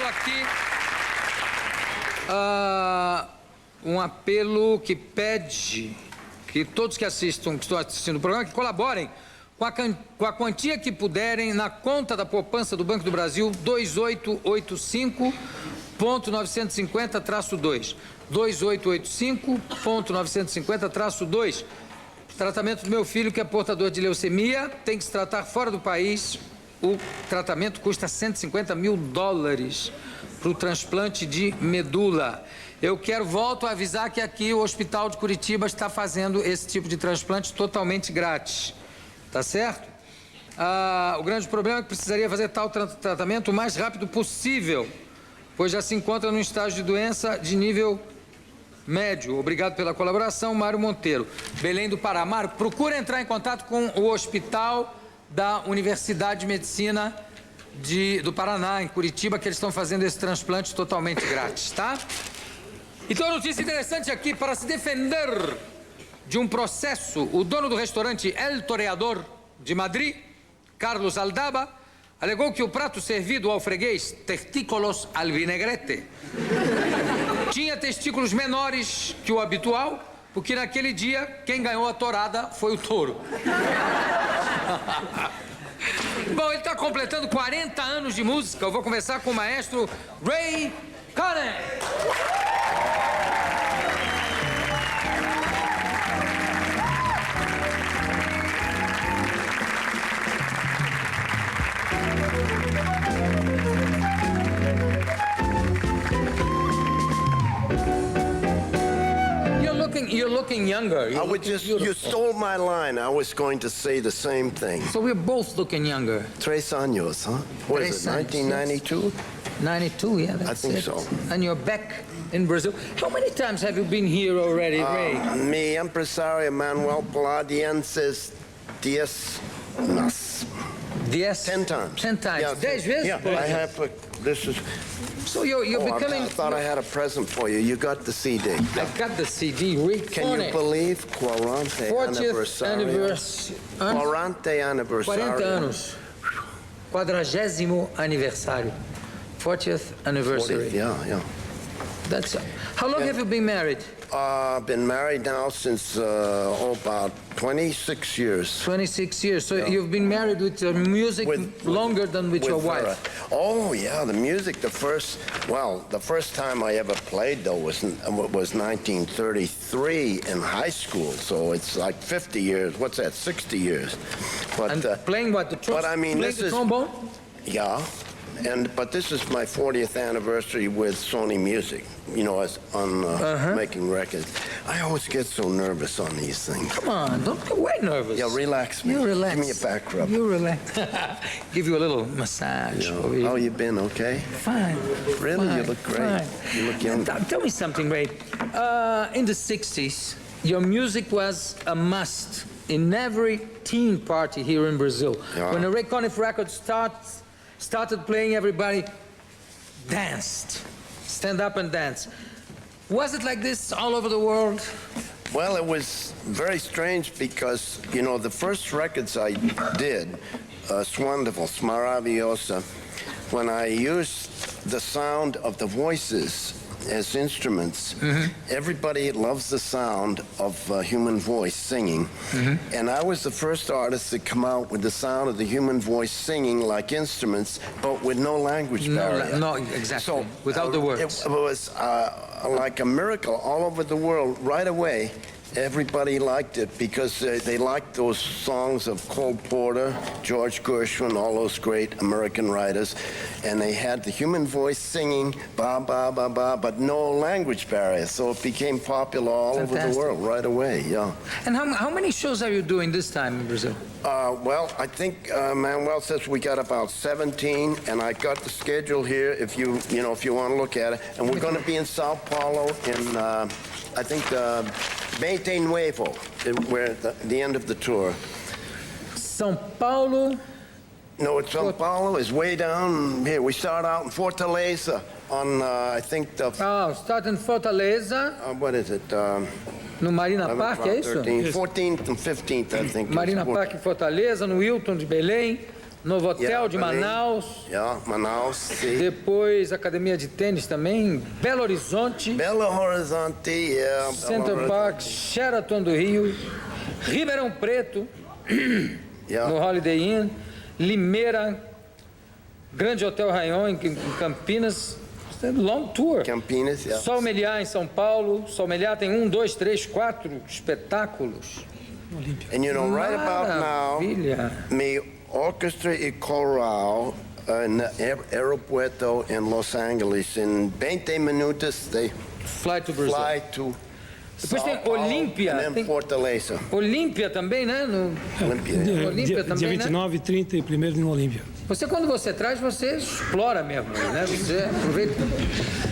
aqui um apelo que pede que todos que estão assistindo o programa, que colaborem com a quantia que puderem na conta da poupança do Banco do Brasil 2885.950-2. 2885.950-2. Tratamento do meu filho, que é portador de leucemia, tem que se tratar fora do país. O tratamento custa $150 mil para o transplante de medula. Eu volto a avisar que aqui o Hospital de Curitiba está fazendo esse tipo de transplante totalmente grátis. Tá certo? O grande problema é que precisaria fazer tal tratamento o mais rápido possível, pois já se encontra num estágio de doença de nível médio. Obrigado pela colaboração, Mário Monteiro. Belém do Pará. Mário, procura entrar em contato com o Hospital da Universidade de Medicina do Paraná, em Curitiba, que eles estão fazendo esse transplante totalmente grátis, tá? Então, notícia interessante aqui: para se defender de um processo, o dono do restaurante El Toreador de Madrid, Carlos Aldaba, alegou que o prato servido ao freguês, testículos al vinagrete, tinha testículos menores que o habitual, porque naquele dia quem ganhou a torada foi o touro. Bom, ele está completando 40 anos de música. Eu vou começar com o maestro Ray Conniff. You're looking younger. You stole my line. I was going to say the same thing. So we're both looking younger. 3 años, huh? What is it, 1992? 92, yeah, that's I think it. so. And you're back in Brazil. How many times have you been here already, Ray? Mi empresario Manuel Paladienses 10 más. 10 times. 10 times. Yeah, 10 vezes? Yeah, I have. This is. So you're becoming. I thought I had a present for you. You got the CD. I got the CD. Ray Can Conniff. you believe 40th 40th anniversary. 40 aniversário. 40 anos. 40º aniversário. 40th anniversary. 40th, yeah. That's. How long have you been married? I've been married now since about 26 years. 26 years. So you've been married with your music longer than with your wife. Oh yeah, the music. The first time I ever played though was 1933 in high school. So it's like 50 years. What's that? 60 years. But and playing what, the trumpet? But I mean, playing the trombone? Yeah. But this is my 40th anniversary with Sony Music, making records. I always get so nervous on these things. Come on, don't get way nervous. Yeah, relax me. You relax. Give me a back rub. You relax. Give you a little massage. Yeah. How you been, okay? Fine. Really? Fine. You look great. Fine. You look young. Tell me something, Ray. In the 60s, your music was a must in every teen party here in Brazil. Yeah. When a Ray Conniff record started playing, everybody danced. Stand up and dance. Was it like this all over the world? Well, it was very strange because, the first records I did, Wonderful, Maravillosa, when I used the sound of the voices as instruments, everybody loves the sound of human voice singing. And I was the first artist to come out with the sound of the human voice singing like instruments, but with no language barrier. No, exactly. So, without the words. It was like a miracle all over the world right away. Everybody liked it because they liked those songs of Cole Porter, George Gershwin, all those great American writers, and they had the human voice singing ba ba ba ba, but no language barrier, so it became popular all over the world right away. Yeah. And how many shows are you doing this time in Brazil? Well, I think Manuel says we got about 17, and I got the schedule here if you want to look at it, and we're going to be in Sao Paulo in I think. Mente Nuevo, we're at the end of the tour. São Paulo? No, it's São Paulo. It's way down here. We start out in Fortaleza on, I think, start in Fortaleza. What is it? No Marina Park, é isso? 14th and 15th, I think. Marina Park em Fortaleza, no Hilton de Belém. Novotel de também. Manaus. Yeah, Manaus, sim. Depois, academia de tênis também. Belo Horizonte. Belo Horizonte, yeah. Center Park, Sheraton do Rio. Ribeirão Preto, Yeah. no Holiday Inn. Limeira. Grande Hotel Rayon em Campinas. Long tour. Campinas, yeah. Sol Meliá em São Paulo. Sol Meliá tem 1, 2, 3, 4 espetáculos. And you know, right about now, Maravilha. me orchestra y choral no aeropuerto en Los Angeles. In 20 minutos, they Fly to Brazil. fly to Depois São tem Paulo Olímpia. and then Tem Fortaleza. Olímpia também, né? No... Olímpia. Olímpia Dia também, 29, 30 e 1º no Olímpia. Você, quando você traz, você explora mesmo, né? Você aproveita.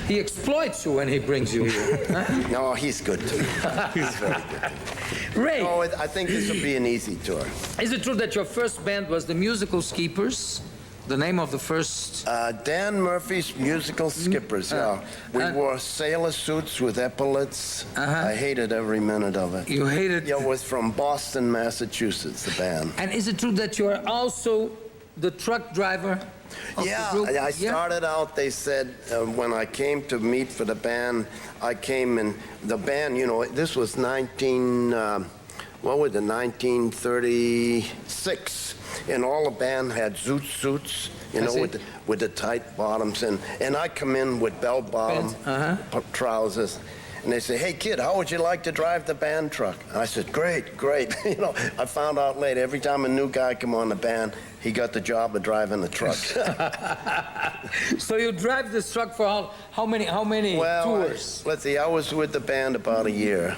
He exploits you when he brings you here. Né? No, he's good too. He's very good. Ray, No, I think this will be an easy tour. is it true that your first band was the Musical Skippers? The name of the first... Dan Murphy's Musical Skippers, yeah. We wore sailor suits with epaulets. I hated every minute of it. You hated... Yeah, it was from Boston, Massachusetts, the band. And is it true that you are also the truck driver of Yeah, the group? I started out, they said, when I came to meet for the band, I came in, the band, you know, this was 1936. And all the band had zoot suits, you know, with the tight bottoms. And I come in with bell-bottom trousers. And they say, hey, kid, how would you like to drive the band truck? And I said, great, great. You know, I found out later, every time a new guy come on the band, he got the job of driving the truck. So you drive this truck for how many tours? Let's see, I was with the band about a year.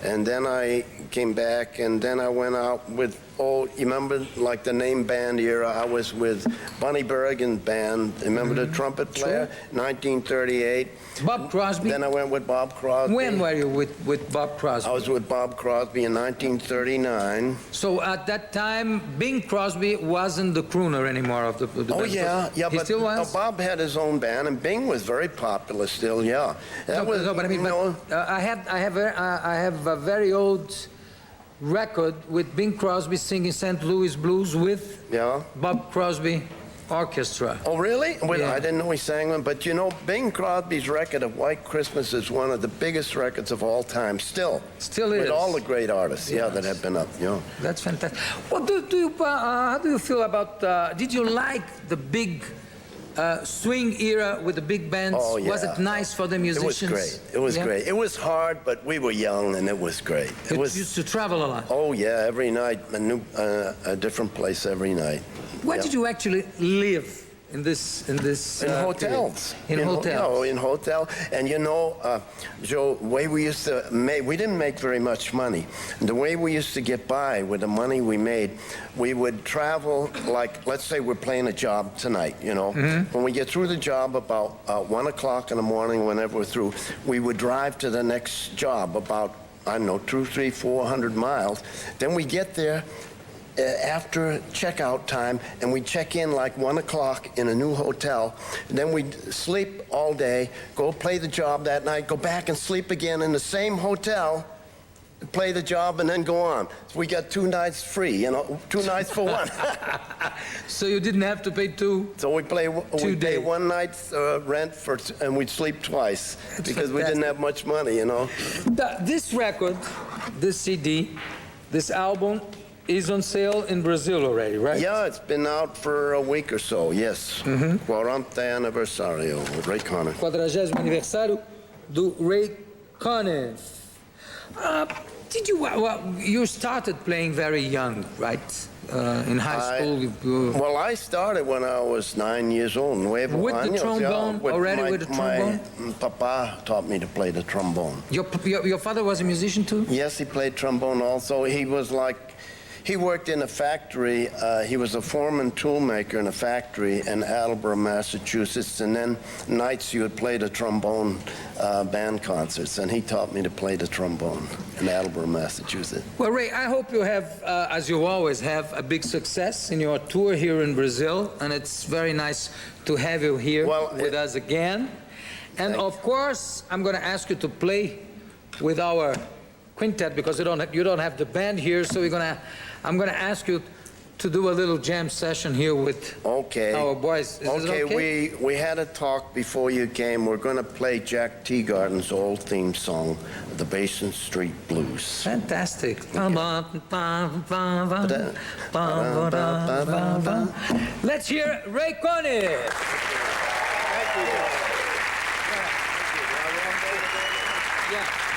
And then I came back, and then I went out with, you remember, like the name band era, I was with Bunny Bergen's band. Remember the trumpet player? 1938. Bob Crosby? Then I went with Bob Crosby. When were you with Bob Crosby? I was with Bob Crosby in 1939. So at that time, Bing Crosby wasn't the crooner anymore of the band. Oh, yeah, He but still was? Bob had his own band, and Bing was very popular still, yeah. That was, but I mean, you know, I have a very old record with Bing Crosby singing St. Louis Blues with yeah. Bob Crosby Orchestra. Oh, really? Well, Yeah. I didn't know he sang one, but you know, Bing Crosby's record of White Christmas is one of the biggest records of all time, still. Still with is. all the great artists, yeah, that have been up, you know. That's fantastic. Well, how do you feel about, did you like the big swing era with the big bands? Oh, yeah. Was it nice for the It was musicians? great. It was Yeah? great. It was hard, but we were young, and it was great. It You was. used to travel a lot. Oh yeah, every night a different place every night. Where Yeah. did you actually live in this In hotels. period? In hotels. In hotel. And you know, Joe, the way we used to make, we didn't make very much money. The way we used to get by with the money we made, we would travel, like, let's say we're playing a job tonight, you know. When we get through the job about 1 o'clock in the morning, whenever we're through, we would drive to the next job about, I don't know, 200, 300, 400 miles. Then we get there after checkout time, and we check in like 1 o'clock in a new hotel. Then we sleep all day, go play the job that night, go back and sleep again in the same hotel, play the job, and then go on. So we got 2 nights free, you know, 2 nights for one. So you didn't have to pay two? So we pay days. 1 night's rent for, and we'd sleep twice because we didn't have much money, you know. This record, this CD, this album is on sale in Brazil already, right? Yeah, it's been out for a week or so, yes. 40 aniversario with Ray Conniff. 40º aniversário do Ray Conniff. You started playing very young, right? In high school. Well, I started when I was 9 years old. With the trombone, already with the trombone? My papa taught me to play the trombone. Your father was a musician too? Yes, he played trombone also. He was like, he worked in a factory. He was a foreman toolmaker in a factory in Attleboro, Massachusetts. And then nights you would play the trombone band concerts. And he taught me to play the trombone in Attleboro, Massachusetts. Well, Ray, I hope you have, as you always have, a big success in your tour here in Brazil. And it's very nice to have you here with us again. And of course, I'm going to ask you to play with our quintet because you don't have the band here. So I'm going to ask you to do a little jam session here with Okay. our boys. Is Okay, it okay? we had a talk before you came. We're going to play Jack Teagarden's old theme song, The Basin Street Blues. Fantastic. Let's hear Ray Conniff. Yeah.